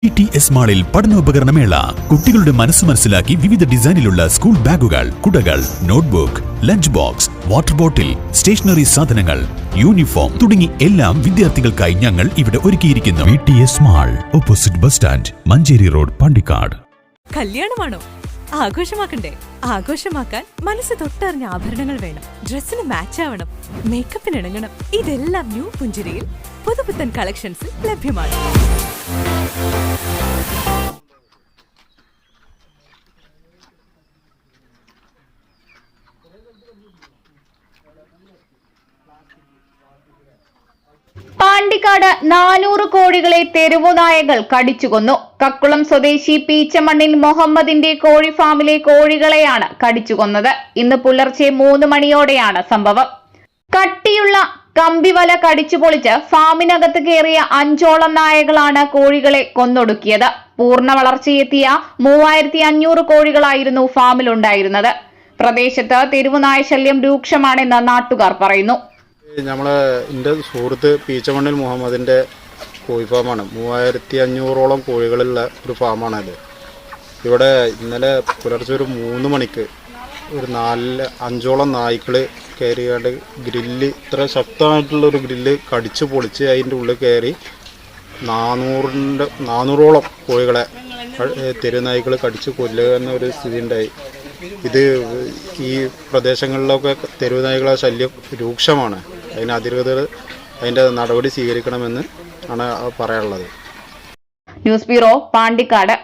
ETS മാളിൽ പഠനോപകരണമേള. കുട്ടികളുടെ മനസ്സ് മനസ്സിലാക്കി വിവിധ ഡിസൈനിലുള്ള സ്കൂൾ ബാഗുകൾ, കുടകൾ, notebook, lunch box, water bottle, stationery സാധനങ്ങൾ, യൂണിഫോം തുടങ്ങി എല്ലാം വിദ്യാർത്ഥികൾക്കായി ഞങ്ങൾ ഇവിടെ ഒരുക്കിയിരിക്കുന്നു. ETS മാൾ, opposite bus stand, Manjeri road, Pandikkad. കല്യാണമാണോ? ആഘോഷമാക്കണ്ടേ? ആഘോഷമാക്കാൻ മനസ്സ് തൊട്ടറിഞ്ഞ ആഭരണങ്ങൾ വേണം. ഡ്രസ്സിന് മാച്ച് ആവണം, മേക്കപ്പിന് ഇണങ്ങണം. ഇതെല്ലാം ന്യൂ പുഞ്ചിരിയിൽ പുതുപുത്തൻ കളക്ഷൻസിൽ ലഭ്യമാണ്. പാണ്ടിക്കാട് 400 കോഴികളെ തെരുവുനായകൾ കടിച്ചുകൊന്നു. കക്കുളം സ്വദേശി പീച്ചമണ്ണിൽ മുഹമ്മദിന്റെ കോഴി ഫാമിലെ കോഴികളെയാണ് കടിച്ചുകൊന്നത്. ഇന്ന് പുലർച്ചെ 3 മണിയോടെയാണ് സംഭവം. കട്ടിയുള്ള കമ്പിവല കടിച്ചുപൊളിച്ച് ഫാമിനകത്ത് കയറിയ 5ഓളം നായകളാണ് കോഴികളെ കൊന്നൊടുക്കിയത്. പൂർണ്ണ വളർച്ചയെത്തിയ 3500 കോഴികളായിരുന്നു ഫാമിലുണ്ടായിരുന്നത്. പ്രദേശത്ത് തെരുവുനായ ശല്യം രൂക്ഷമാണെന്ന് നാട്ടുകാർ പറയുന്നു. എൻ്റെ സുഹൃത്ത് പീച്ചമണ്ണിൽ മുഹമ്മദിൻ്റെ കോഴി ഫാമാണ്. 3500ഓളം കോഴികളുള്ള ഒരു ഫാമാണത്. ഇവിടെ ഇന്നലെ പുലർച്ചെ ഒരു 3 മണിക്ക് ഒരു 5ഓളം നായ്ക്കൾ കയറിയാണ്ട് ഗ്രില്ല്, ഇത്ര ശക്തമായിട്ടുള്ളൊരു ഗ്രില്ല് കടിച്ചു പൊളിച്ച് അതിൻ്റെ ഉള്ളിൽ കയറി 400ഓളം കോഴികളെ തെരുനായ്ക്കൾ കടിച്ചു കൊല്ലുക എന്നൊരു സ്ഥിതി ഉണ്ടായി. ഇത് ഈ പ്രദേശങ്ങളിലൊക്കെ തെരുവുനായ്ക്കളെ ശല്യം രൂക്ഷമാണ്. അതിന് അധികൃതർ അതിൻ്റെ നടപടി സ്വീകരിക്കണമെന്ന് ആണ് പറയാനുള്ളത്. News bureau, Pandikkad.